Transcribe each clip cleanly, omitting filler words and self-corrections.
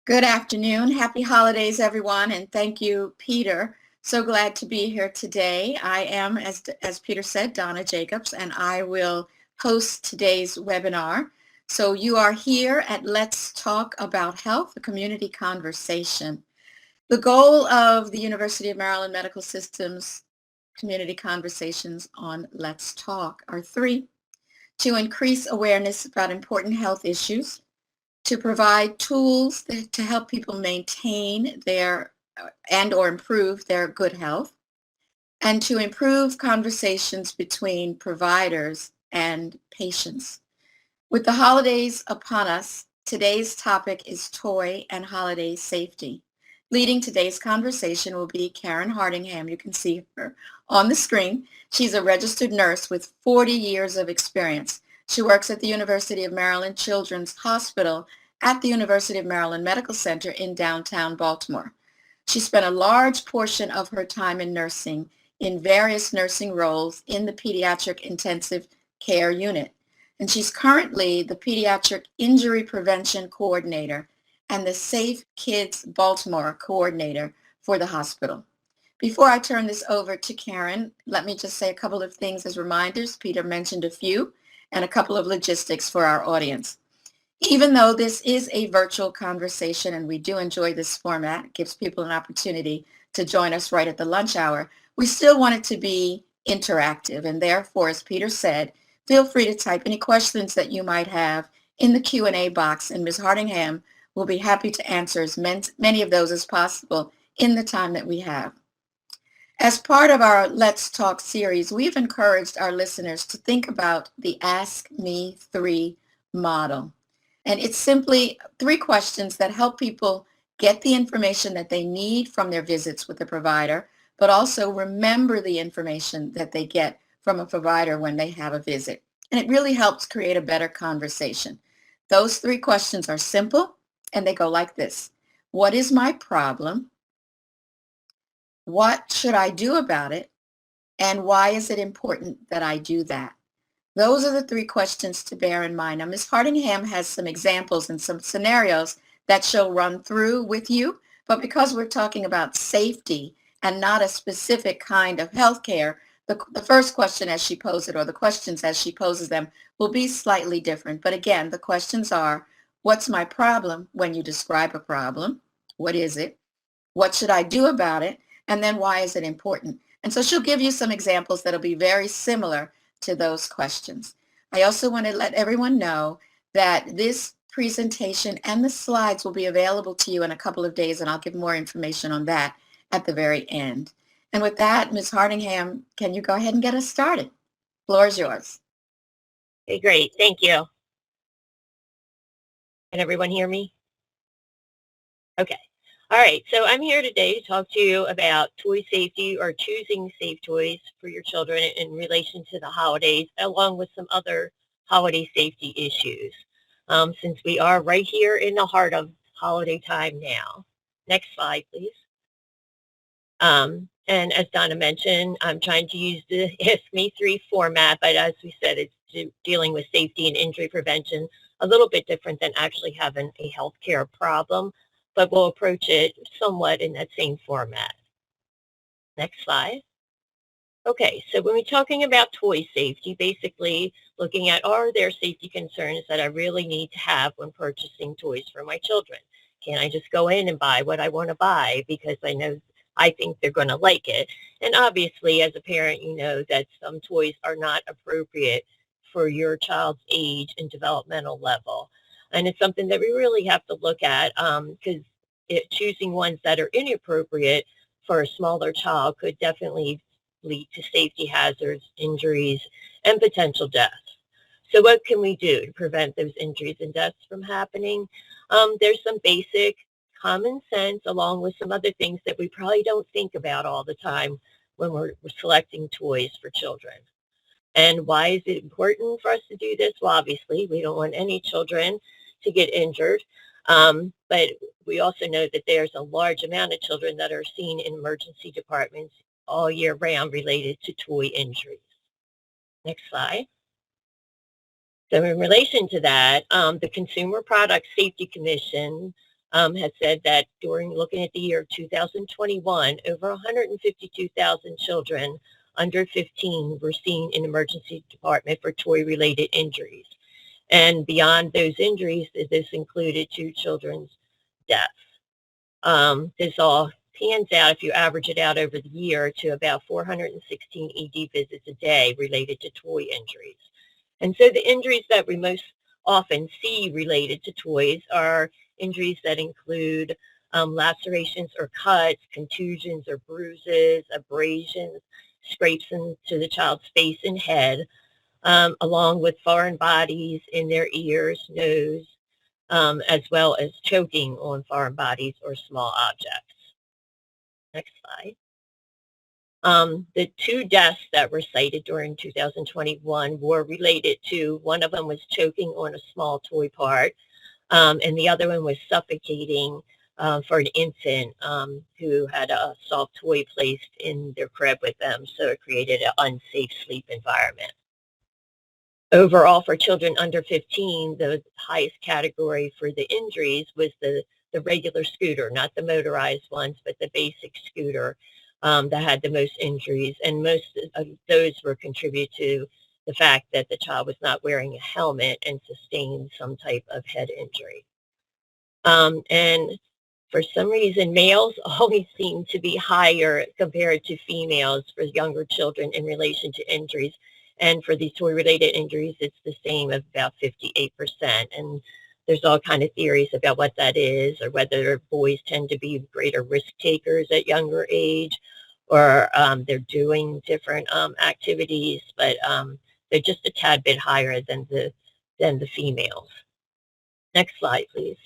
Good afternoon. Happy holidays, everyone, and thank you, Peter. So glad to be here today. I am, as Peter said, Donna Jacobs, and I will host today's webinar. So you are here at Let's Talk About Health, a community conversation. The goal of the University of Maryland Medical System's community conversations on Let's Talk are three: to increase awareness about important health issues, to provide tools to help people maintain their and or improve their good health, and to improve conversations between providers and patients. With the holidays upon us, today's topic is toy and holiday safety. Leading today's conversation will be Karen Hardingham. You can see her on the screen. She's a registered nurse with 40 years of experience. She works at the University of Maryland Children's Hospital at the University of Maryland Medical Center in downtown Baltimore. She spent a large portion of her time in nursing in various nursing roles in the pediatric intensive care unit. And she's currently the Pediatric Injury Prevention Coordinator and the Safe Kids Baltimore Coordinator for the hospital. Before I turn this over to Karen, let me just say a couple of things as reminders. Peter mentioned a few, and a couple of logistics for our audience. Even though this is a virtual conversation and we do enjoy this format, it gives people an opportunity to join us right at the lunch hour, we still want it to be interactive. And therefore, as Peter said, feel free to type any questions that you might have in the Q&A box, and Ms. Hardingham will be happy to answer as many of those as possible in the time that we have. As part of our Let's Talk series, we've encouraged our listeners to think about the Ask Me 3 model. And it's simply 3 questions that help people get the information that they need from their visits with the provider, but also remember the information that they get from a provider when they have a visit. And it really helps create a better conversation. Those 3 questions are simple, and they go like this. What is my problem? What should I do about it? And why is it important that I do that? Those are the 3 questions to bear in mind. Now, Ms. Hardingham has some examples and some scenarios that she'll run through with you, but because we're talking about safety and not a specific kind of healthcare, the first question as she poses it, or the questions as she poses them, will be slightly different. But again, the questions are, what's my problem when you describe a problem? What is it? What should I do about it? And then why is it important? And so she'll give you some examples that'll be very similar to those questions. I also want to let everyone know that this presentation and the slides will be available to you in a couple of days, and I'll give more information on that at the very end. And with that, Ms. Hardingham, can you go ahead and get us started? Floor is yours. Okay, great. Thank you. Can everyone hear me? Okay. All right. So I'm here today to talk to you about toy safety, or choosing safe toys for your children in relation to the holidays, along with some other holiday safety issues, since we are right here in the heart of holiday time now. Next slide, please. And as Donna mentioned, I'm trying to use the Ask Me 3 format, but as we said, it's dealing with safety and injury prevention, a little bit different than actually having a healthcare problem, but we'll approach it somewhat in that same format. Next slide. Okay, so when we're talking about toy safety, basically looking at, are there safety concerns that I really need to have when purchasing toys for my children? Can I just go in and buy what I want to buy because I think they're going to like it? And obviously, as a parent, you know that some toys are not appropriate for your child's age and developmental level. And it's something that we really have to look at, because choosing ones that are inappropriate for a smaller child could definitely lead to safety hazards, injuries, and potential death. So what can we do to prevent those injuries and deaths from happening? There's some basic common sense, along with some other things that we probably don't think about all the time when we're selecting toys for children. And why is it important for us to do this? Well, obviously, we don't want any children to get injured. But we also know that there's a large amount of children that are seen in emergency departments all year round related to toy injuries. Next slide. So in relation to that, the Consumer Product Safety Commission has said that during looking at the year 2021, over 152,000 children under 15 were seen in emergency department for toy-related injuries. And beyond those injuries, this included 2 children's deaths. This all pans out, if you average it out over the year, to about 416 ED visits a day related to toy injuries. And so the injuries that we most often see related to toys are injuries that include lacerations or cuts, contusions or bruises, abrasions, scrapes into the child's face and head, along with foreign bodies in their ears, nose, as well as choking on foreign bodies or small objects. Next slide. The 2 deaths that were cited during 2021 were related to, one of them was choking on a small toy part, and the other one was suffocating for an infant who had a soft toy placed in their crib with them, so it created an unsafe sleep environment. Overall, for children under 15, the highest category for the injuries was the regular scooter, not the motorized ones, but the basic scooter that had the most injuries. And most of those were contributed to the fact that the child was not wearing a helmet and sustained some type of head injury. And for some reason, males always seem to be higher compared to females for younger children in relation to injuries. And for these toy-related injuries, it's the same of about 58%. And there's all kind of theories about what that is, or whether boys tend to be greater risk takers at younger age, or they're doing different activities, but they're just a tad bit higher than the females. Next slide, please.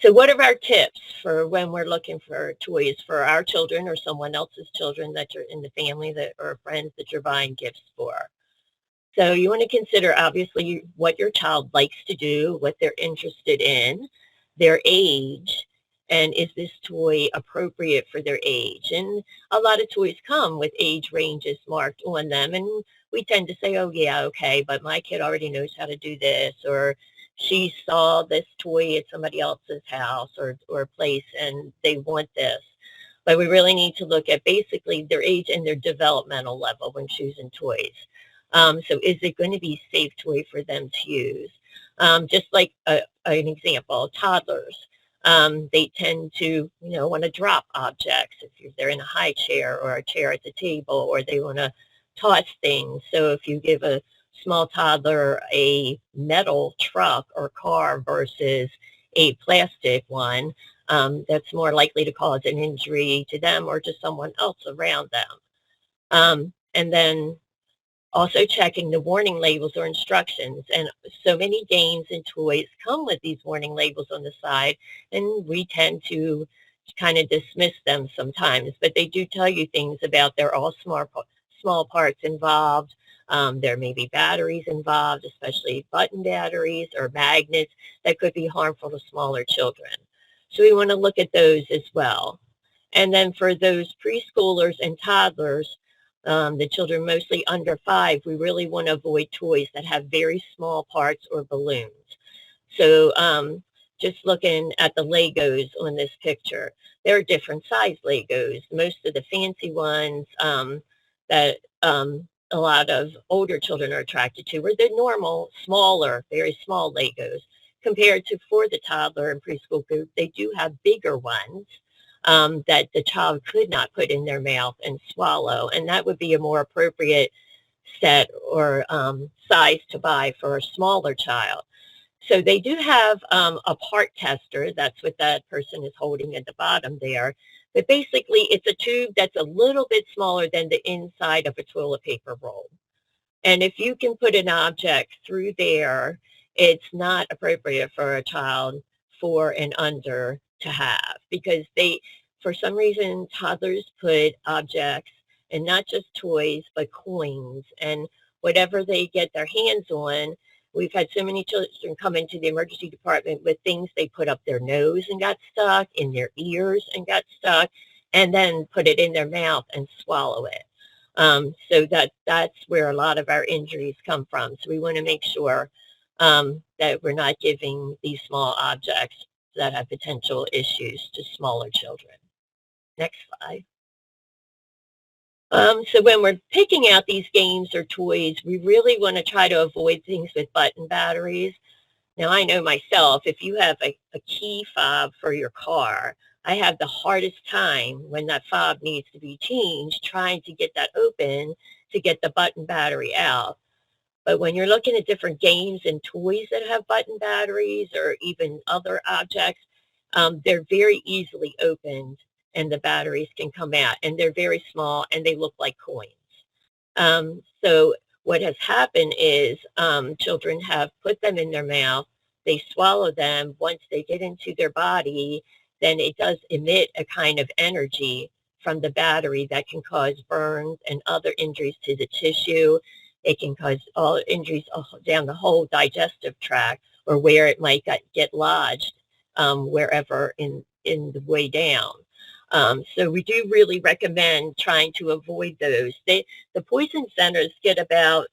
So what are our tips for when we're looking for toys for our children or someone else's children that you're in the family that or friends that you're buying gifts for? So you want to consider obviously what your child likes to do, what they're interested in, their age, and is this toy appropriate for their age? And a lot of toys come with age ranges marked on them, and we tend to say, oh yeah, okay, but my kid already knows how to do this, or she saw this toy at somebody else's house or place and they want this. But we really need to look at basically their age and their developmental level when choosing toys. So is it going to be a safe toy for them to use? Just like an example, toddlers, they tend to, want to drop objects if they're in a high chair or a chair at the table, or they want to toss things. So if you give a small toddler a metal truck or car versus a plastic one, that's more likely to cause an injury to them or to someone else around them. And then also checking the warning labels or instructions. And so many games and toys come with these warning labels on the side, and we tend to kind of dismiss them sometimes, but they do tell you things about they're all small parts involved. There may be batteries involved, especially button batteries or magnets that could be harmful to smaller children. So we want to look at those as well. And then for those preschoolers and toddlers, the children mostly under 5, we really want to avoid toys that have very small parts or balloons. So just looking at the Legos on this picture, there are different size Legos. Most of the fancy ones that a lot of older children are attracted to are the normal, smaller, very small Legos. Compared to for the toddler and preschool group, they do have bigger ones that the child could not put in their mouth and swallow. And that would be a more appropriate set or size to buy for a smaller child. So they do have a part tester. That's what that person is holding at the bottom there. But basically, it's a tube that's a little bit smaller than the inside of a toilet paper roll. And if you can put an object through there, it's not appropriate for a child 4 and under to have, because for some reason, toddlers put objects, and not just toys, but coins and whatever they get their hands on. We've had so many children come into the emergency department with things they put up their nose and got stuck, in their ears and got stuck, and then put it in their mouth and swallow it. So that's where a lot of our injuries come from. So we want to make sure that we're not giving these small objects that have potential issues to smaller children. Next slide. So when we're picking out these games or toys, we really want to try to avoid things with button batteries. Now, I know myself, if you have a key fob for your car, I have the hardest time when that fob needs to be changed, trying to get that open to get the button battery out. But when you're looking at different games and toys that have button batteries or even other objects, they're very easily opened and the batteries can come out, and they're very small and they look like coins. So what has happened is children have put them in their mouth, they swallow them. Once they get into their body, then it does emit a kind of energy from the battery that can cause burns and other injuries to the tissue. It can cause all injuries down the whole digestive tract, or where it might get lodged wherever in the way down. So we do really recommend trying to avoid those. The poison centers get about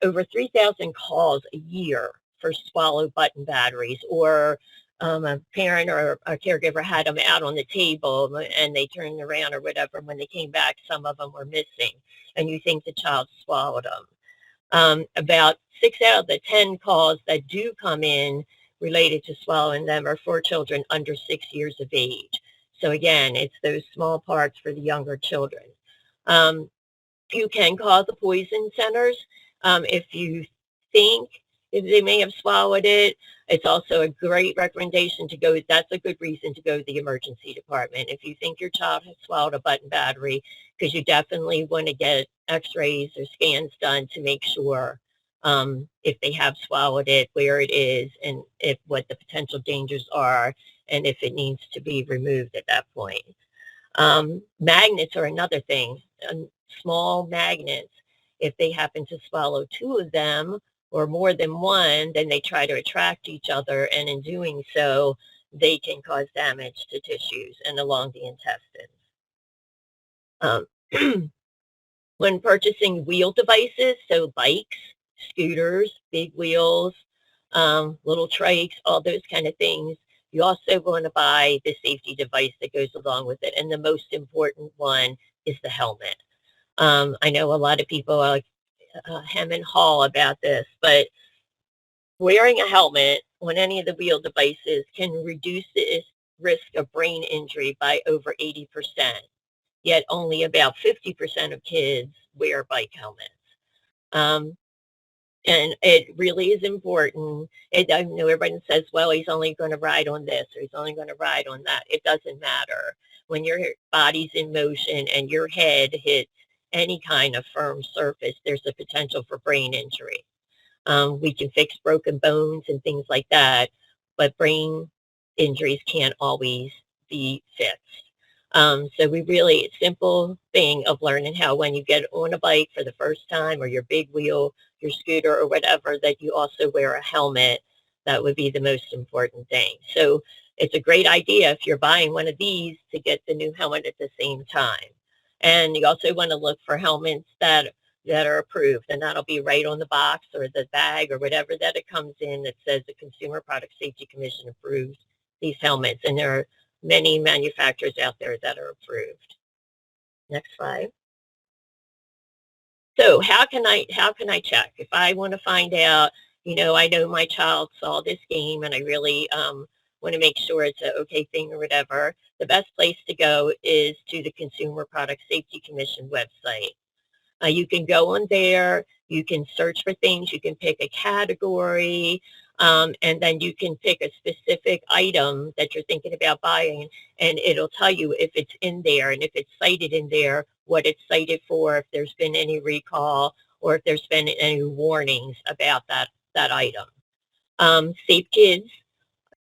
over 3,000 calls a year for swallow button batteries, or a parent or a caregiver had them out on the table and they turned around or whatever. When they came back, some of them were missing, and you think the child swallowed them. About 6 out of the 10 calls that do come in related to swallowing them are for children under 6 years of age. So again, it's those small parts for the younger children. You can call the poison centers if you think if they may have swallowed it. It's also a great recommendation to go. That's a good reason to go to the emergency department if you think your child has swallowed a button battery, because you definitely want to get x-rays or scans done to make sure if they have swallowed it, where it is, and if what the potential dangers are, and if it needs to be removed at that point. Magnets are another thing. Small magnets, if they happen to swallow two of them or more than one, then they try to attract each other, and in doing so, they can cause damage to tissues and along the intestines. When purchasing wheel devices, so bikes, scooters, big wheels, little trikes, all those kind of things, you also want to buy the safety device that goes along with it. And the most important one is the helmet. I know a lot of people are hem and haw about this, but wearing a helmet on any of the wheel devices can reduce the risk of brain injury by over 80%. Yet only about 50% of kids wear bike helmets. Um, and it really is important. I know everyone says, well, he's only going to ride on this or he's only going to ride on that. It doesn't matter. When your body's in motion and your head hits any kind of firm surface, there's a potential for brain injury. We can fix broken bones and things like that, but brain injuries can't always be fixed. So we really, simple thing of learning how when you get on a bike for the first time, or your big wheel, your scooter or whatever, that you also wear a helmet. That would be the most important thing. So it's a great idea if you're buying one of these to get the new helmet at the same time. And you also want to look for helmets that are approved, and that'll be right on the box or the bag or whatever that it comes in that says the Consumer Product Safety Commission approves these helmets. And there are many manufacturers out there that are approved. Next slide. So how can I check if I want to find out, I know my child saw this game and I really want to make sure it's an okay thing or whatever. The best place to go is to the Consumer Product Safety Commission website. You can go on there, you can search for things, you can pick a category, and then you can pick a specific item that you're thinking about buying, and it'll tell you if it's in there, and if it's cited in there, what it's cited for, if there's been any recall, or if there's been any warnings about that item. Safe Kids,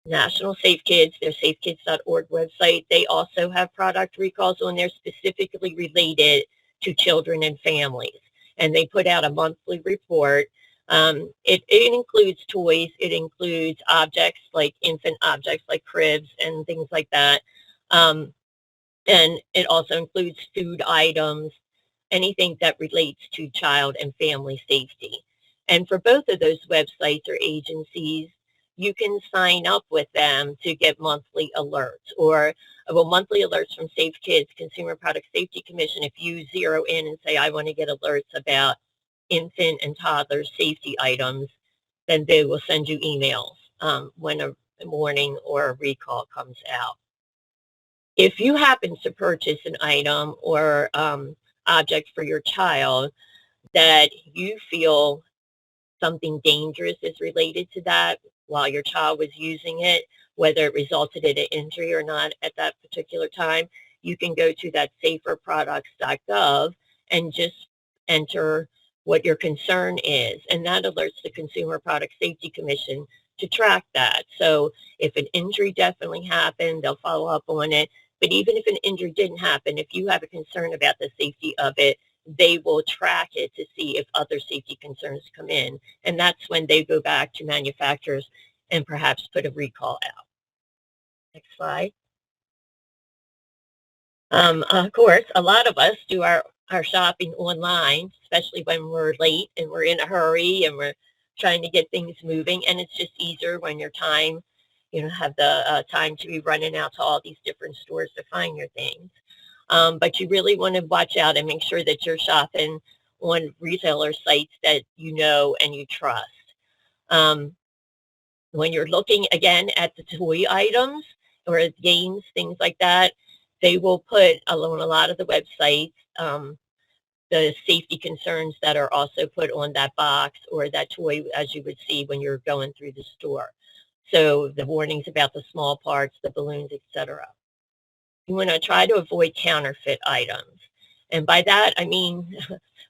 National Safe Kids, their safekids.org website, they also have product recalls on there specifically related to children and families. And they put out a monthly report. It includes toys. It includes objects like infant objects like cribs and things like that. And it also includes food items, anything that relates to child and family safety. And for both of those websites or agencies, you can sign up with them to get monthly alerts, or well, monthly alerts from Safe Kids, Consumer Product Safety Commission. If you zero in and say, I want to get alerts about infant and toddler safety items, then they will send you emails when a warning or a recall comes out. If you happen to purchase an item or object for your child that you feel something dangerous is related to that while your child was using it, whether it resulted in an injury or not at that particular time, you can go to that saferproducts.gov and just enter what your concern is. And that alerts the Consumer Product Safety Commission to track that. So if an injury definitely happened, they'll follow up on it. But even if an injury didn't happen, if you have a concern about the safety of it, they will track it to see if other safety concerns come in. And that's when they go back to manufacturers and perhaps put a recall out. Next slide. Of course, a lot of us do our shopping online, especially when we're late and we're in a hurry and we're trying to get things moving. And it's just easier when your time, have the time to be running out to all these different stores to find your things. But you really want to watch out and make sure that you're shopping on retailer sites that you know and you trust. When you're looking again at the toy items or games, things like that, they will put on a lot of the websites the safety concerns that are also put on that box or that toy, as you would see when you're going through the store. So the warnings about the small parts, the balloons, etc. You want to try to avoid counterfeit items. And by that, I mean,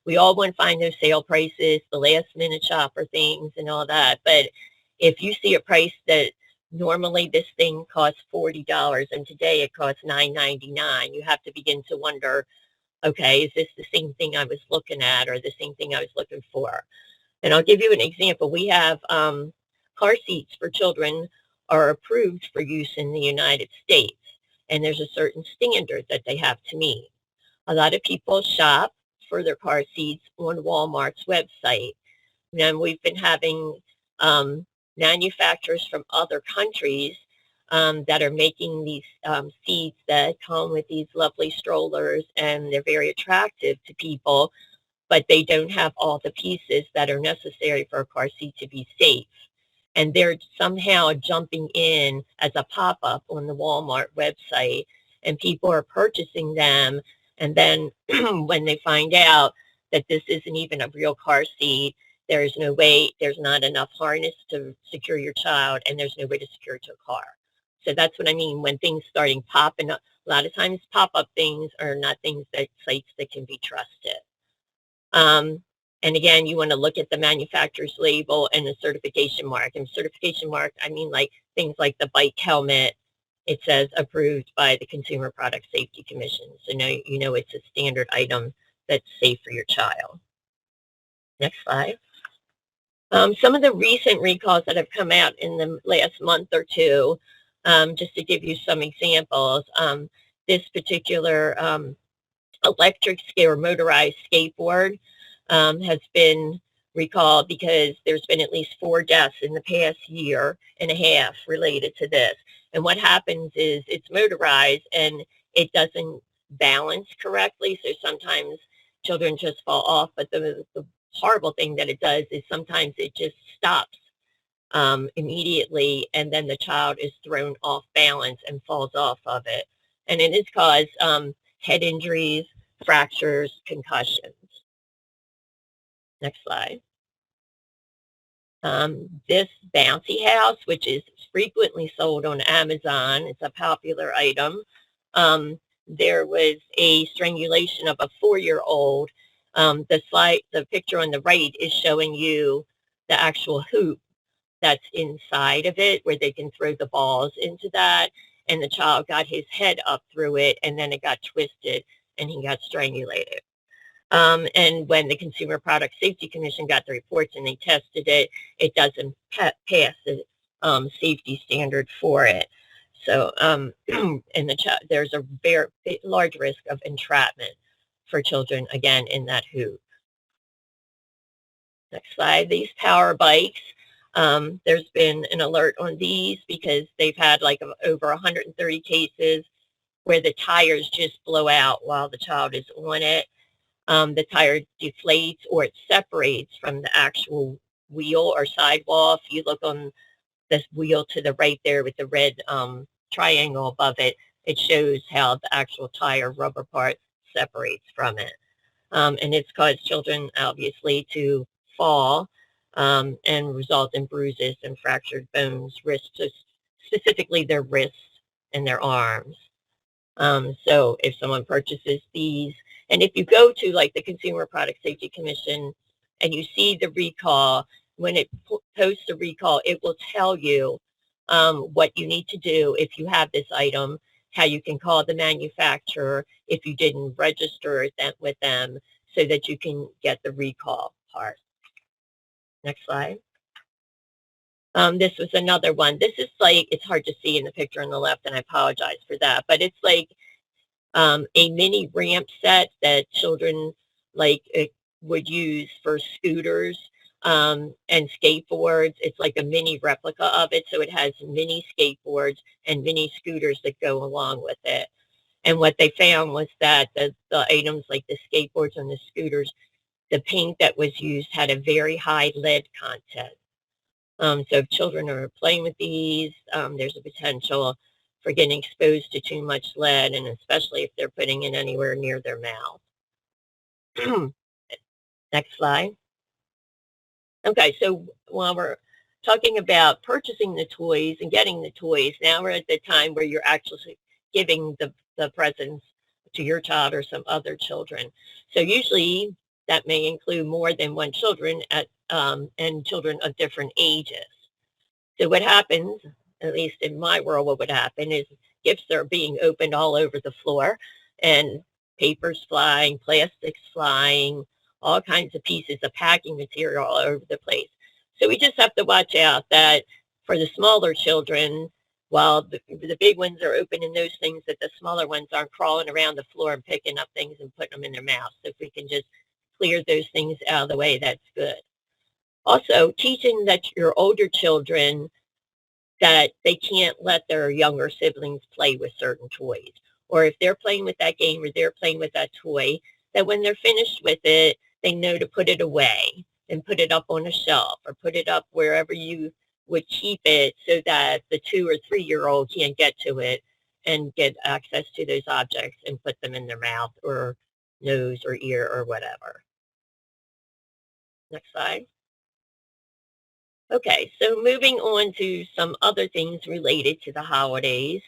we all want to find those sale prices, the last minute shopper things and all that. But if you see a price that normally this thing costs $40 and today it costs $9.99, you have to begin to wonder, okay, is this the same thing I was looking at or the same thing I was looking for? And I'll give you an example. We have car seats for children are approved for use in the United States. And there's a certain standard that they have to meet. A lot of people shop for their car seats on Walmart's website. And we've been having manufacturers from other countries that are making these seats that come with these lovely strollers, and they're very attractive to people, but they don't have all the pieces that are necessary for a car seat to be safe. And they're somehow jumping in as a pop-up on the Walmart website, and people are purchasing them. And then when they find out that this isn't even a real car seat, there's no way, there's not enough harness to secure your child, and there's no way to secure it to a car. So that's what I mean when things starting popping up. A lot of times pop-up things are not things that sites that can be trusted. And again, you want to look at the manufacturer's label and the certification mark. And certification mark, I mean like things like the bike helmet. It says approved by the Consumer Product Safety Commission. So now you know it's a standard item that's safe for your child. Next slide. Some of the recent recalls that have come out in the last month or two, just to give you some examples, this particular electric or motorized skateboard has been recalled because there's been at least 4 deaths in the past year and a half related to this. And what happens is it's motorized and it doesn't balance correctly. So sometimes children just fall off. But the horrible thing that it does is sometimes it just stops immediately, and then the child is thrown off balance and falls off of it. And it has caused head injuries, fractures, concussions. Next slide. This bouncy house, which is frequently sold on Amazon, it's a popular item. There was a strangulation of a 4-year-old. The picture on the right is showing you the actual hoop that's inside of it, where they can throw the balls into that. And the child got his head up through it, and then it got twisted, and he got strangulated. And when the Consumer Product Safety Commission got the reports and they tested it, it doesn't pass the safety standard for it. So, and there's a very large risk of entrapment for children, again, in that hoop. Next slide. These power bikes, There's been an alert on these because they've had like over 130 cases where the tires just blow out while the child is on it. The tire deflates or it separates from the actual wheel or sidewall. If you look on this wheel to the right there with the red triangle above it, it shows how the actual tire rubber part separates from it. And it's caused children, obviously, to fall and result in bruises and fractured bones, wrists, specifically their wrists and their arms. So if someone purchases these, and if you go to like the Consumer Product Safety Commission and you see the recall, when it posts a recall, it will tell you what you need to do if you have this item, how you can call the manufacturer if you didn't register it with them so that you can get the recall part. Next slide. This was another one. This is like, it's hard to see in the picture on the left, and I apologize for that, but it's like a mini ramp set that children like would use for scooters and skateboards. It's like a mini replica of it. So it has mini skateboards and mini scooters that go along with it. And what they found was that the items like the skateboards and the scooters, the paint that was used had a very high lead content. So if children are playing with these, there's a potential for getting exposed to too much lead, and especially if they're putting it anywhere near their mouth. Next slide. Okay, so while we're talking about purchasing the toys and getting the toys, now we're at the time where you're actually giving the presents to your child or some other children. So usually that may include more than one children and children of different ages. So what happens, at least in my world, what would happen is gifts are being opened all over the floor and papers flying, plastics flying, all kinds of pieces of packing material all over the place. So we just have to watch out that for the smaller children, while the big ones are opening those things, that the smaller ones aren't crawling around the floor and picking up things and putting them in their mouth. So if we can just clear those things out of the way, that's good. Also, teaching that your older children that they can't let their younger siblings play with certain toys. Or if they're playing with that game or they're playing with that toy, that when they're finished with it, they know to put it away and put it up on a shelf or put it up wherever you would keep it so that the 2 or 3-year-old can't get to it and get access to those objects and put them in their mouth or nose or ear or whatever. Next slide. Okay, so moving on to some other things related to the holidays.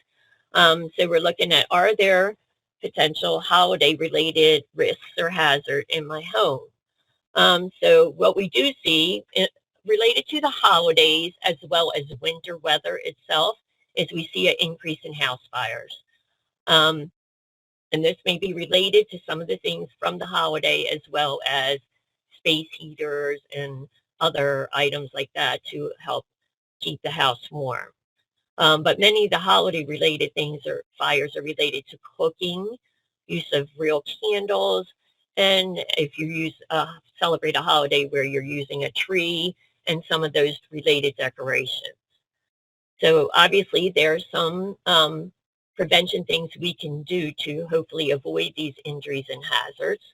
So we're looking at, are there potential holiday related risks or hazard in my home? So what we do see related to the holidays as well as winter weather itself is we see an increase in house fires. And this may be related to some of the things from the holiday as well as space heaters and other items like that to help keep the house warm. But many of the holiday related things or fires are related to cooking, use of real candles, and if you celebrate a holiday where you're using a tree and some of those related decorations. So obviously there are some prevention things we can do to hopefully avoid these injuries and hazards.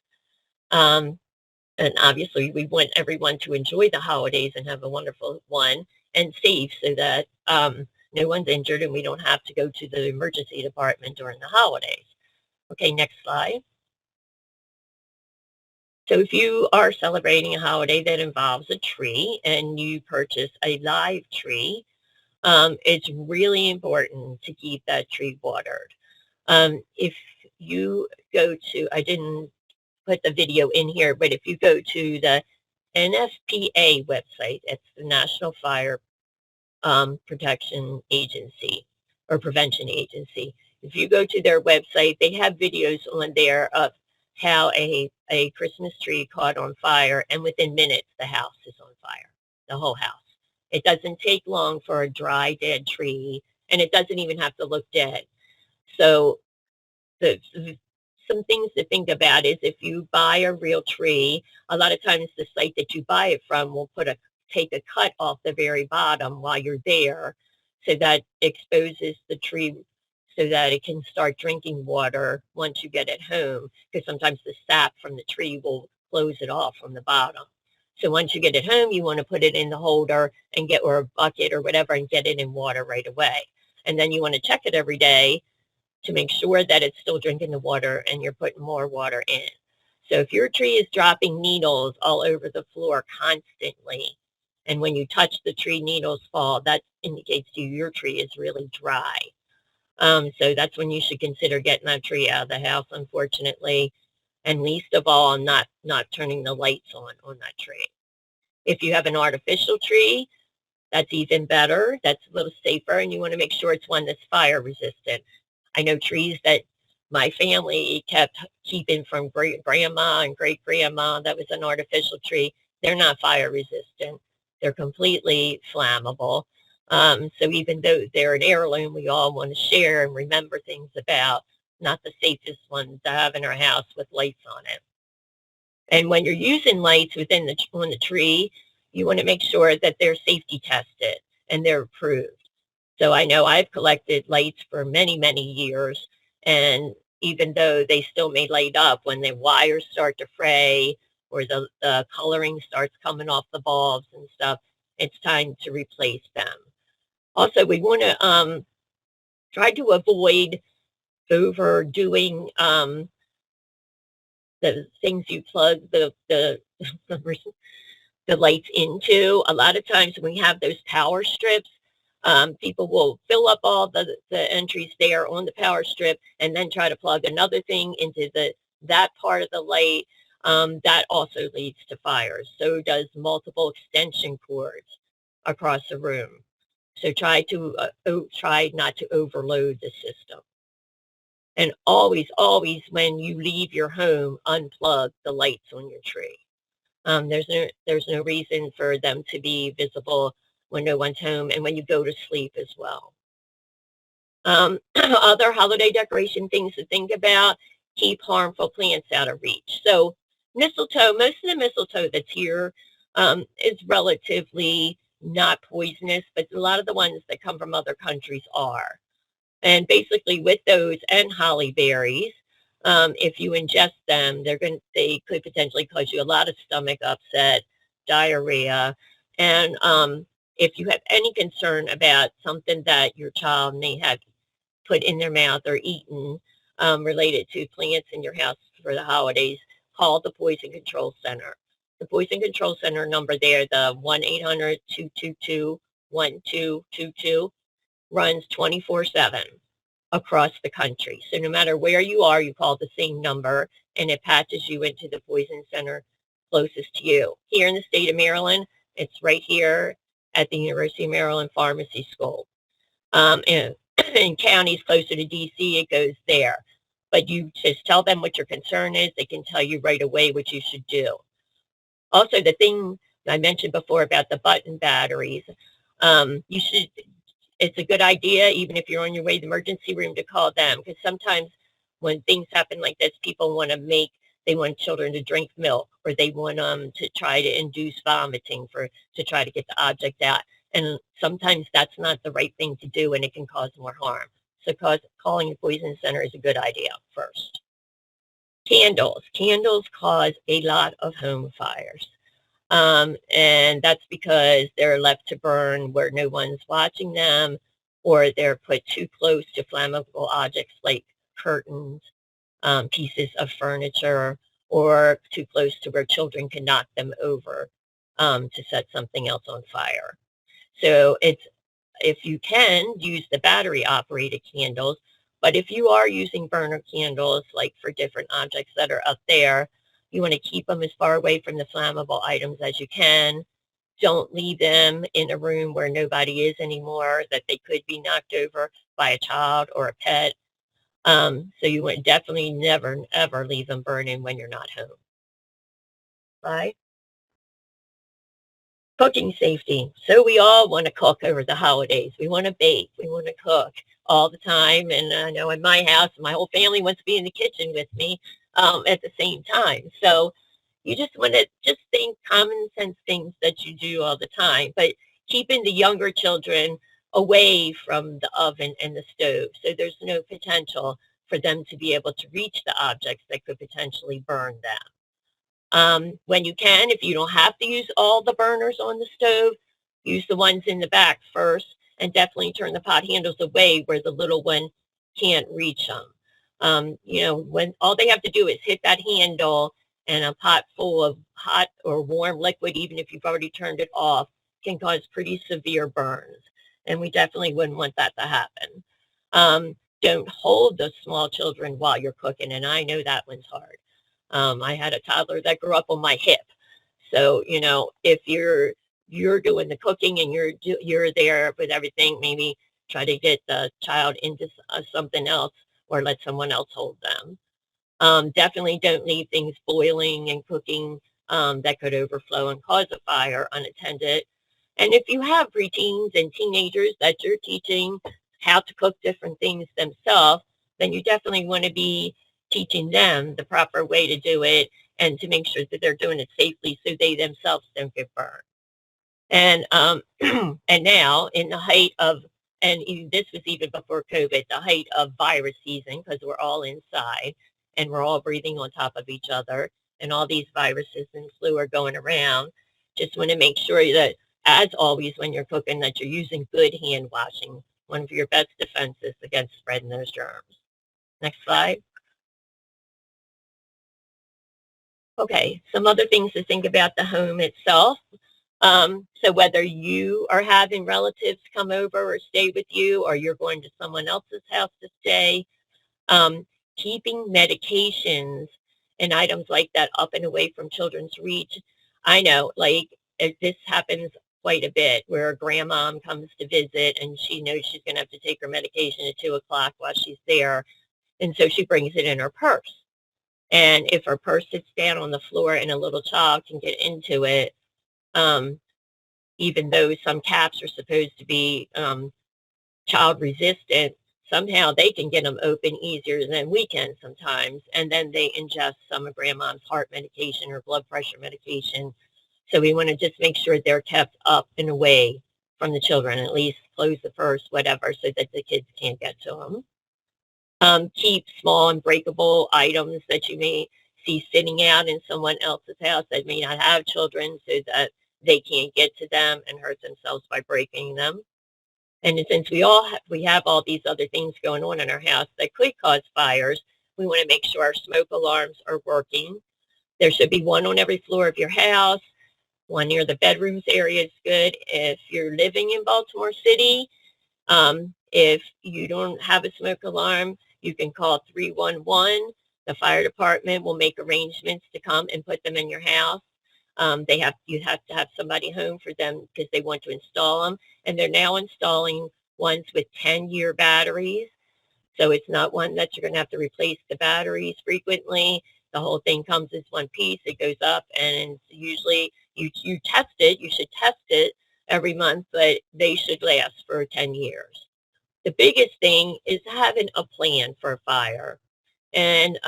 And obviously we want everyone to enjoy the holidays and have a wonderful one and safe so that no one's injured and we don't have to go to the emergency department during the holidays. Okay, next slide. So if you are celebrating a holiday that involves a tree and you purchase a live tree, it's really important to keep that tree watered. If you go to, I didn't put the video in here, but if you go to the NFPA website, it's the National Fire Protection Agency or Prevention Agency. If you go to their website, they have videos on there of how a Christmas tree caught on fire, and within minutes, the house is on fire, the whole house. It doesn't take long for a dry, dead tree, and it doesn't even have to look dead. So some things to think about is if you buy a real tree, a lot of times the site that you buy it from will put a take a cut off the very bottom while you're there, so that exposes the tree so that it can start drinking water once you get it home, because sometimes the sap from the tree will close it off from the bottom. So once you get it home, you want to put it in the holder and get, or a bucket or whatever, and get it in water right away. And then you want to check it every day to make sure that it's still drinking the water and you're putting more water in. So if your tree is dropping needles all over the floor constantly, and when you touch the tree, needles fall, that indicates to you your tree is really dry. So that's when you should consider getting that tree out of the house, unfortunately. And least of all, not turning the lights on that tree. If you have an artificial tree, that's even better. That's a little safer, and you want to make sure it's one that's fire resistant. I know trees that my family kept keeping from great grandma and great grandma, that was an artificial tree. They're not fire resistant. They're completely flammable. So even though they're an heirloom, we all want to share and remember things about, not the safest ones to have in our house with lights on it. And when you're using lights on the tree, you want to make sure that they're safety tested and they're approved. So I know I've collected lights for many, many years, and even though they still may light up, when the wires start to fray or the coloring starts coming off the bulbs and stuff, it's time to replace them. Also, we want to try to avoid overdoing the things you plug the lights into. A lot of times when we have those power strips, people will fill up all the entries there on the power strip and then try to plug another thing into that part of the light. That also leads to fires. So does multiple extension cords across the room. So try not to overload the system. And always, always, when you leave your home, unplug the lights on your tree. There's no reason for them to be visible when no one's home, and when you go to sleep as well. Other holiday decoration things to think about: keep harmful plants out of reach. So mistletoe, most of the mistletoe that's here is relatively not poisonous, but a lot of the ones that come from other countries are. And basically with those and holly berries, if you ingest them, they could potentially cause you a lot of stomach upset, diarrhea. And if you have any concern about something that your child may have put in their mouth or eaten related to plants in your house for the holidays, call the Poison Control Center. The Poison Control Center number there, the 1-800-222-1222, runs 24/7 across the country. So no matter where you are, you call the same number and it patches you into the poison center closest to you. Here in the state of Maryland, it's right here at the University of Maryland Pharmacy School. And in counties closer to DC, it goes there. But you just tell them what your concern is. They can tell you right away what you should do. Also, the thing I mentioned before about the button batteries, it's a good idea, even if you're on your way to the emergency room, to call them, because sometimes when things happen like this, people they want children to drink milk, or they want to try to induce vomiting to try to get the object out. And sometimes that's not the right thing to do, and it can cause more harm. So calling the poison center is a good idea first. Candles. Candles cause a lot of home fires. And that's because they're left to burn where no one's watching them, or they're put too close to flammable objects like curtains, pieces of furniture, or too close to where children can knock them over to set something else on fire. So if you can, use the battery operated candles, but if you are using burner candles, like for different objects that are up there, you want to keep them as far away from the flammable items as you can. Don't leave them in a room where nobody is anymore, that they could be knocked over by a child or a pet. So you would definitely never, ever leave them burning when you're not home. Right? Cooking safety. So we all want to cook over the holidays. We want to bake. We want to cook all the time. And I know in my house, my whole family wants to be in the kitchen with me at the same time. So You just want to just think common sense things that you do all the time, but keeping the younger children away from the oven and the stove, so there's no potential for them to be able to reach the objects that could potentially burn them. When you can, if you don't have to use all the burners on the stove, use the ones in the back first, and definitely turn the pot handles away where the little one can't reach them. When all they have to do is hit that handle, and a pot full of hot or warm liquid, even if you've already turned it off, can cause pretty severe burns. And we definitely wouldn't want that to happen. Don't hold the small children while you're cooking, and I know that one's hard. I had a toddler that grew up on my hip. So, if you're doing the cooking and you're there with everything, maybe try to get the child into something else or let someone else hold them. Definitely don't leave things boiling and cooking that could overflow and cause a fire unattended. And if you have preteens and teenagers that you're teaching how to cook different things themselves, then you definitely want to be teaching them the proper way to do it and to make sure that they're doing it safely so they themselves don't get burned. And and now in the height of, and this was even before COVID, the height of virus season, because we're all inside and we're all breathing on top of each other, and all these viruses and flu are going around. Just want to make sure that, as always, when you're cooking, that you're using good hand washing, one of your best defenses against spreading those germs. Next slide. Okay, some other things to think about the home itself. So whether you are having relatives come over or stay with you, or you're going to someone else's house to stay, keeping medications and items like that up and away from children's reach. I know, like, this happens quite a bit where a grandmom comes to visit and she knows she's going to have to take her medication at 2 o'clock while she's there. And so she brings it in her purse. And if her purse sits down on the floor and a little child can get into it, um, even though some caps are supposed to be child resistant, somehow they can get them open easier than we can sometimes. And then they ingest some of grandma's heart medication or blood pressure medication. So we want to just make sure they're kept up and away from the children, at least close the purse, whatever, so that the kids can't get to them. Keep small and breakable items that you may see sitting out in someone else's house that may not have children, so that they can't get to them and hurt themselves by breaking them. And since we have all these other things going on in our house that could cause fires, we want to make sure our smoke alarms are working. There should be one on every floor of your house. One near the bedrooms area is good. If you're living in Baltimore City, if you don't have a smoke alarm, you can call 311. The fire department will make arrangements to come and put them in your house. You have to have somebody home for them because they want to install them. And they're now installing ones with 10-year batteries. So it's not one that you're going to have to replace the batteries frequently. The whole thing comes as one piece. It goes up, and usually you test it. You should test it every month, but they should last for 10 years. The biggest thing is having a plan for a fire. And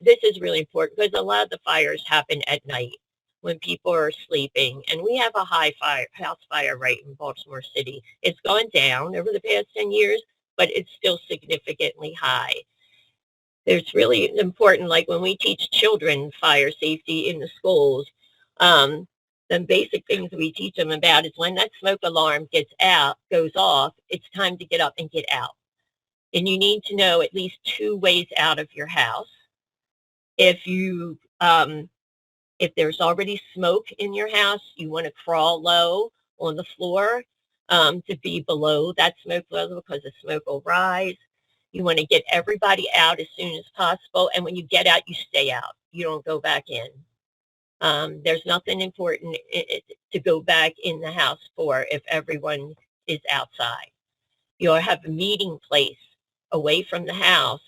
this is really important because a lot of the fires happen at night when people are sleeping. And we have a house fire right in Baltimore City. It's gone down over the past 10 years, but it's still significantly high. It's really important, like when we teach children fire safety in the schools, the basic things we teach them about is when that smoke alarm goes off, it's time to get up and get out. And you need to know at least 2 ways out of your house. If there's already smoke in your house, you want to crawl low on the floor to be below that smoke level because the smoke will rise. You want to get everybody out as soon as possible. And when you get out, you stay out. You don't go back in. There's nothing important to go back in the house for if everyone is outside. You'll have a meeting place away from the house,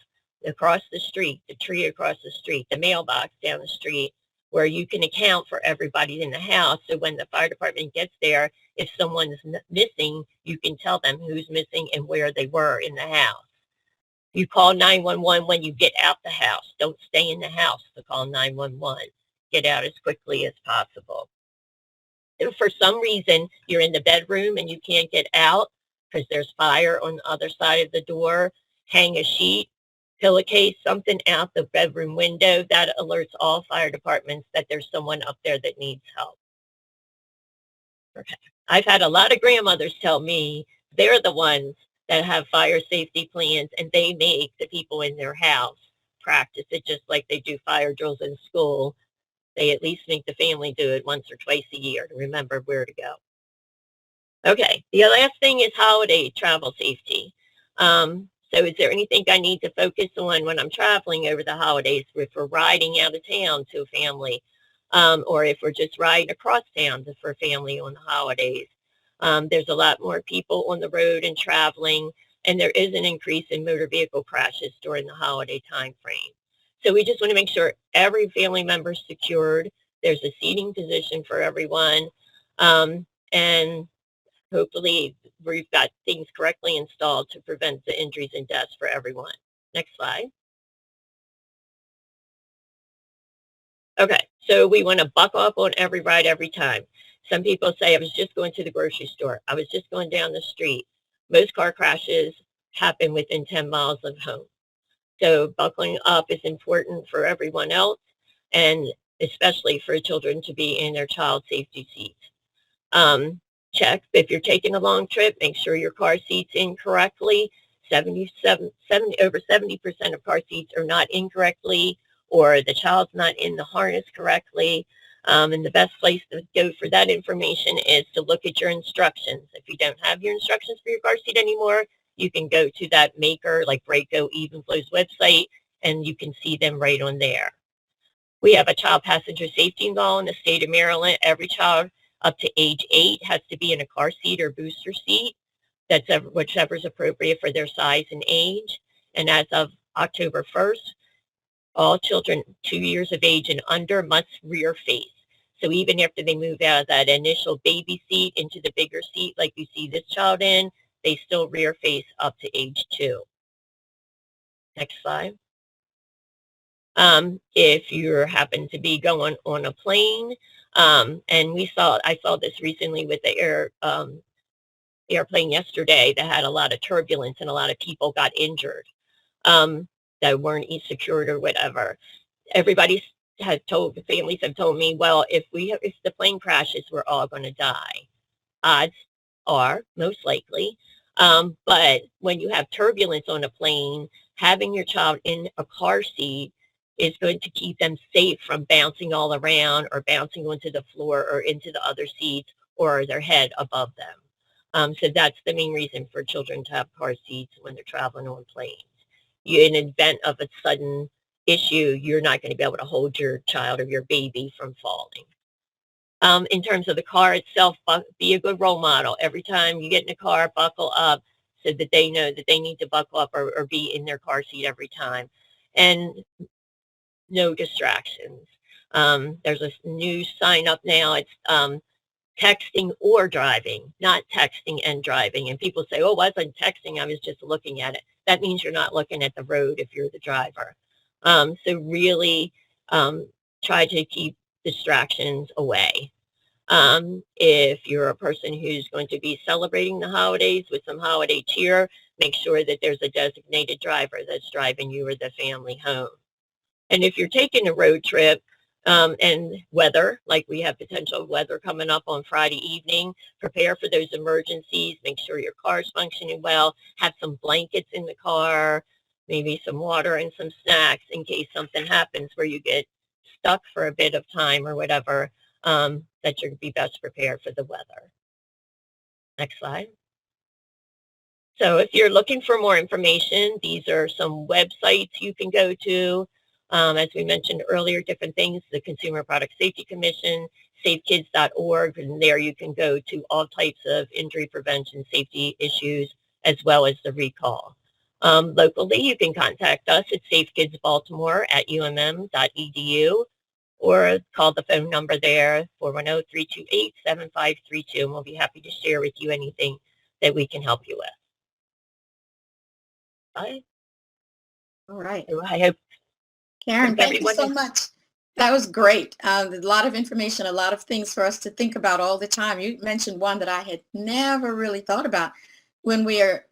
across the street, the tree across the street, the mailbox down the street, where you can account for everybody in the house. So when the fire department gets there, if someone's missing, you can tell them who's missing and where they were in the house. You call 911 when you get out the house. Don't stay in the house to call 911. get out as quickly as possible. If for some reason you're in the bedroom and you can't get out because there's fire on the other side of the door, hang a sheet, pillowcase, something out the bedroom window. That alerts all fire departments that there's someone up there that needs help. Okay. I've had a lot of grandmothers tell me they're the ones that have fire safety plans, and they make the people in their house practice it just like they do fire drills in school. They at least make the family do it once or twice a year to remember where to go. Okay, the last thing is holiday travel safety. So is there anything I need to focus on when I'm traveling over the holidays if we're riding out of town to a family, or if we're just riding across town for a family on the holidays? There's a lot more people on the road and traveling, and there is an increase in motor vehicle crashes during the holiday time frame. So we just want to make sure every family member is secured. There's a seating position for everyone, and hopefully we've got things correctly installed to prevent the injuries and deaths for everyone. Next slide. Okay, so we want to buckle up on every ride every time. Some people say, I was just going to the grocery store. I was just going down the street. Most car crashes happen within 10 miles of home. So buckling up is important for everyone else, and especially for children to be in their child safety seats. Check if you're taking a long trip, make sure your car seat's in correctly. 70% of car seats are not in correctly, or the child's not in the harness correctly. And the best place to go for that information is to look at your instructions. If you don't have your instructions for your car seat anymore, you can go to that maker like Braco Evenflow's website, and you can see them right on there. We have a child passenger safety law in the state of Maryland. Every child up to age 8 has to be in a car seat or booster seat. That's whichever is appropriate for their size and age. And as of October 1st, all children 2 years of age and under must rear face. So even after they move out of that initial baby seat into the bigger seat, like you see this child in, they still rear face up to age 2. Next slide. If you happen to be going on a plane, and I saw this recently with the airplane yesterday that had a lot of turbulence and a lot of people got injured, that weren't secured or whatever. Everybody families have told me, well, if the plane crashes, we're all going to die. Odds are most likely. But when you have turbulence on a plane, having your child in a car seat is going to keep them safe from bouncing all around or bouncing onto the floor or into the other seats or their head above them. So that's the main reason for children to have car seats when they're traveling on planes. In an event of a sudden issue, you're not going to be able to hold your child or your baby from falling. In terms of the car itself, be a good role model. Every time you get in a car, buckle up so that they know that they need to buckle up or be in their car seat every time. And no distractions. There's a new sign up now. It's texting or driving, not texting and driving. And people say, oh, I wasn't texting, I was just looking at it. That means you're not looking at the road if you're the driver. So really try to keep distractions away. If you're a person who's going to be celebrating the holidays with some holiday cheer, make sure that there's a designated driver that's driving you or the family home. And if you're taking a road trip, and weather, like we have potential weather coming up on Friday evening, prepare for those emergencies, make sure your car's functioning well, have some blankets in the car, maybe some water and some snacks in case something happens where you get stuck for a bit of time or whatever, that you'll be best prepared for the weather. Next slide. So if you're looking for more information, these are some websites you can go to. As we mentioned earlier, different things, the Consumer Product Safety Commission, safekids.org, and there you can go to all types of injury prevention safety issues, as well as the recall. Locally, you can contact us at Safe Kids Baltimore at umm.edu, or call the phone number there, 410-328-7532, and we'll be happy to share with you anything that we can help you with. Bye. All right. So I hope Karen, thank you so much. That was great. A lot of information, a lot of things for us to think about all the time. You mentioned one that I had never really thought about. When we are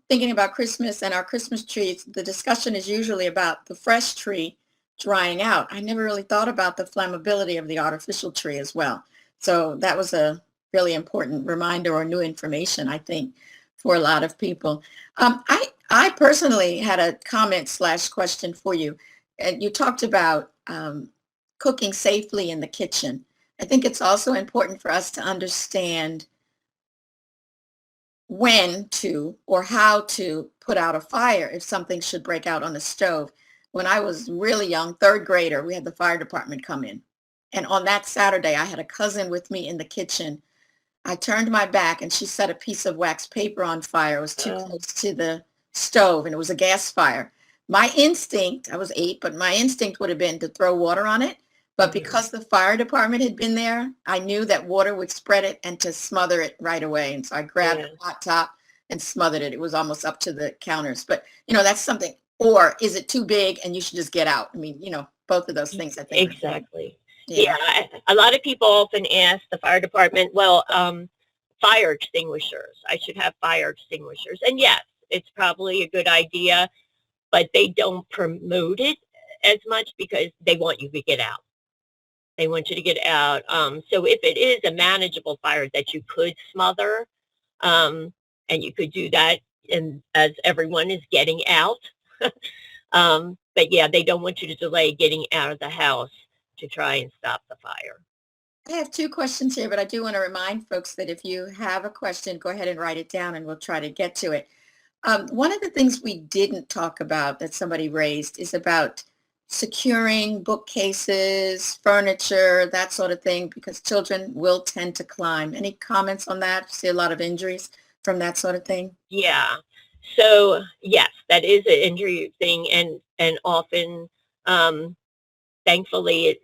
thinking about Christmas and our Christmas trees, the discussion is usually about the fresh tree drying out. I never really thought about the flammability of the artificial tree as well. So that was a really important reminder or new information, I think, for a lot of people. I personally had a comment slash question for you. And you talked about cooking safely in the kitchen. I think it's also important for us to understand when to or how to put out a fire if something should break out on the stove. When I was really young, third grader, we had the fire department come in. And on that Saturday, I had a cousin with me in the kitchen. I turned my back and she set a piece of wax paper on fire. It was too Oh, close to the stove and it was a gas fire. My instinct, I was 8, but my instinct would have been to throw water on it. But mhm. because the fire department had been there, I knew that water would spread it and to smother it right away. And so I grabbed Yeah, a hot top and smothered it. It was almost up to the counters. But, that's something. Or is it too big and you should just get out? I mean, both of those things I think are good. exactly. Yeah. Yeah, a lot of people often ask the fire department, well, fire extinguishers. I should have fire extinguishers. And yes, it's probably a good idea, but they don't promote it as much because they want you to get out. They want you to get out. So if it is a manageable fire that you could smother, um, and you could do that, and as everyone is getting out, but yeah, they don't want you to delay getting out of the house to try and stop the fire. I have two questions here, but I do want to remind folks that if you have a question, go ahead and write it down and we'll try to get to it. One of the things we didn't talk about that somebody raised is about securing bookcases, furniture, that sort of thing, because children will tend to climb. Any comments on that? See a lot of injuries from that sort of thing? Yeah. So yes, that is an injury thing, and often, um, thankfully,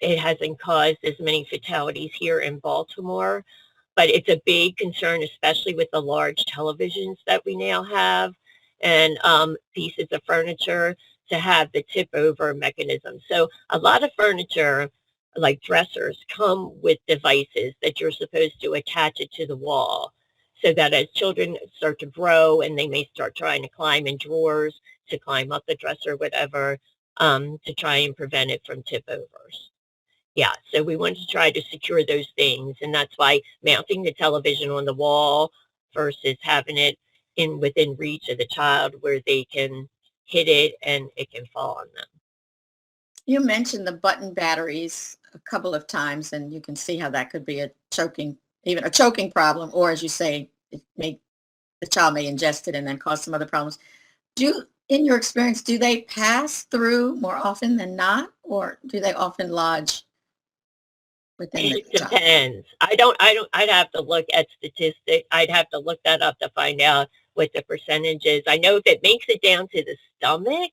it hasn't caused as many fatalities here in Baltimore, but it's a big concern, especially with the large televisions that we now have and pieces of furniture to have the tip over mechanism. So a lot of furniture, like dressers, come with devices that you're supposed to attach it to the wall so that as children start to grow and they may start trying to climb in drawers to climb up the dresser, whatever, to try and prevent it from tip overs. Yeah, so we wanted to try to secure those things, and that's why mounting the television on the wall versus having it in within reach of the child where they can hit it and it can fall on them. You mentioned the button batteries a couple of times, and you can see how that could be even a choking problem, or as you say, the child may ingest it and then cause some other problems. In your experience, do they pass through more often than not, or do they often lodge within the It child? depends. I'd have to look at statistics. I'd have to look that up to find out what the percentage is. I know if it makes it down to the stomach,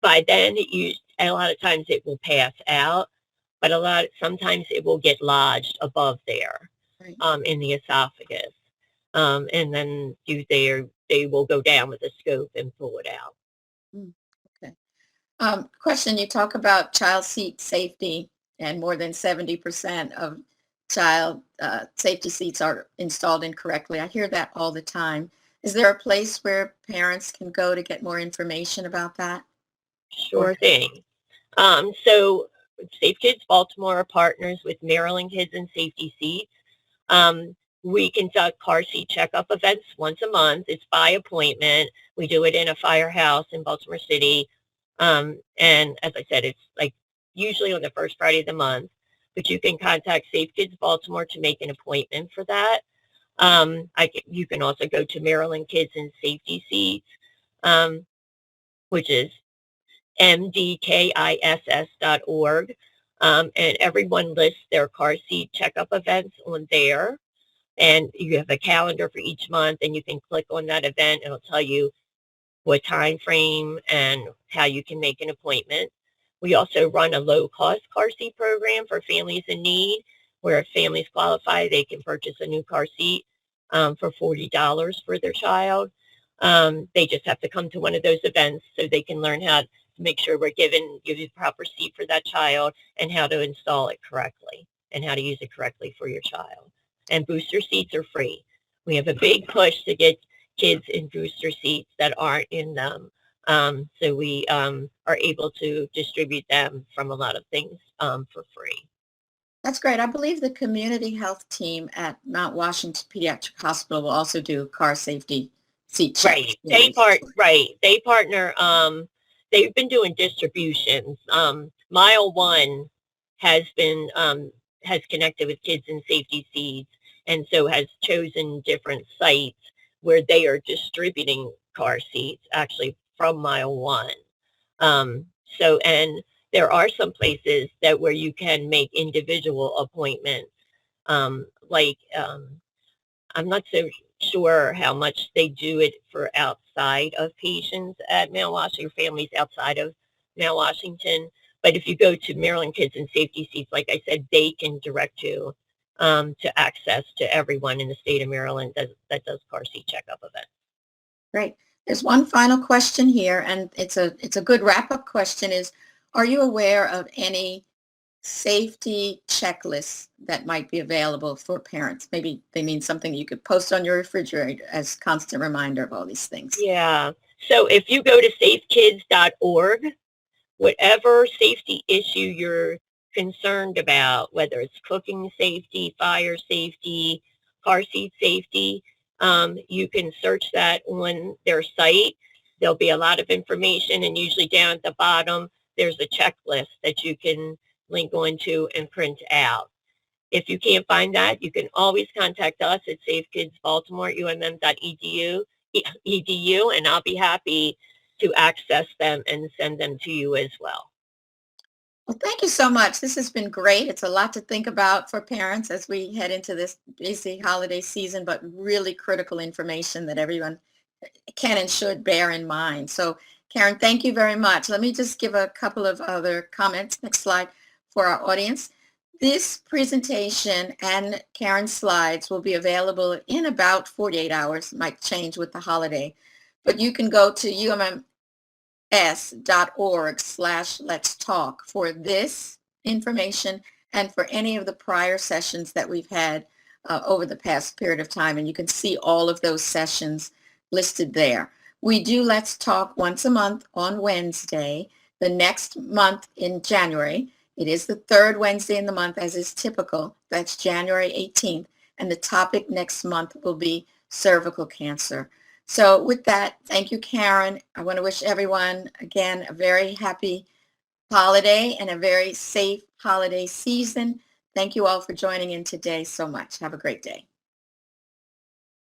by then a lot of times it will pass out, but sometimes it will get lodged above there, Right. in the esophagus. And then they will go down with a scope and pull it out. Mm, okay. Question, you talk about child seat safety and more than 70% of child safety seats are installed incorrectly. I hear that all the time. Is there a place where parents can go to get more information about that? Or Sure thing. So Safe Kids Baltimore partners with Maryland Kids and Safety Seats. Um, we conduct car seat checkup events once a month. It's by appointment. We do it in a firehouse in Baltimore City. And as I said, it's like usually on the first Friday of the month, but you can contact Safe Kids Baltimore to make an appointment for that. You can also go to Maryland Kids and Safety Seats, um, which is mdkiss.org. And everyone lists their car seat checkup events on there. And you have a calendar for each month, and you can click on that event. And it'll tell you what time frame and how you can make an appointment. We also run a low-cost car seat program for families in need, where if families qualify, they can purchase a new car seat for $40 for their child. They just have to come to one of those events so they can learn how make sure we're giving you the proper seat for that child and how to install it correctly and how to use it correctly for your child. And booster seats are free. We have a big push to get kids in booster seats that aren't in them. So we are able to distribute them from a lot of things for free. That's great. I believe the community health team at Mount Washington Pediatric Hospital will also do car safety seat checks. Right. They partner. They've been doing distributions. Mile One has been has connected with Kids in Safety Seats, and so has chosen different sites where they are distributing car seats actually from Mile One. And there are some places that where you can make individual appointments, like I'm not so sure how much they do it for outside of patients at Mount Washington, families outside of Mount Washington. But if you go to Maryland Kids and Safety Seats, like I said, they can direct you to access to everyone in the state of Maryland that does car seat checkup events. Great. There's one final question here, and it's a good wrap-up question is, are you aware of any safety checklists that might be available for parents? Maybe they mean something you could post on your refrigerator as constant reminder of all these things. Yeah. So if you go to safekids.org, whatever safety issue you're concerned about, whether it's cooking safety, fire safety, car seat safety, you can search that on their site. There'll be a lot of information, and usually down at the bottom, there's a checklist that you can link onto and print out. If you can't find that, you can always contact us at Safe Kids Baltimore, umm.edu, and I'll be happy to access them and send them to you as well. Well, thank you so much. This has been great. It's a lot to think about for parents as we head into this busy holiday season, but really critical information that everyone can and should bear in mind. So, Karen, thank you very much. Let me just give a couple of other comments. Next slide for our audience. This presentation and Karen's slides will be available in about 48 hours. Might change with the holiday, but you can go to umms.org/let's talk for this information and for any of the prior sessions that we've had over the past period of time. And you can see all of those sessions listed there. We do Let's Talk once a month on Wednesday. The next month in January, it is the third Wednesday in the month, as is typical. That's January 18th. And the topic next month will be cervical cancer. So with that, thank you, Karen. I want to wish everyone, again, a very happy holiday and a very safe holiday season. Thank you all for joining in today so much. Have a great day.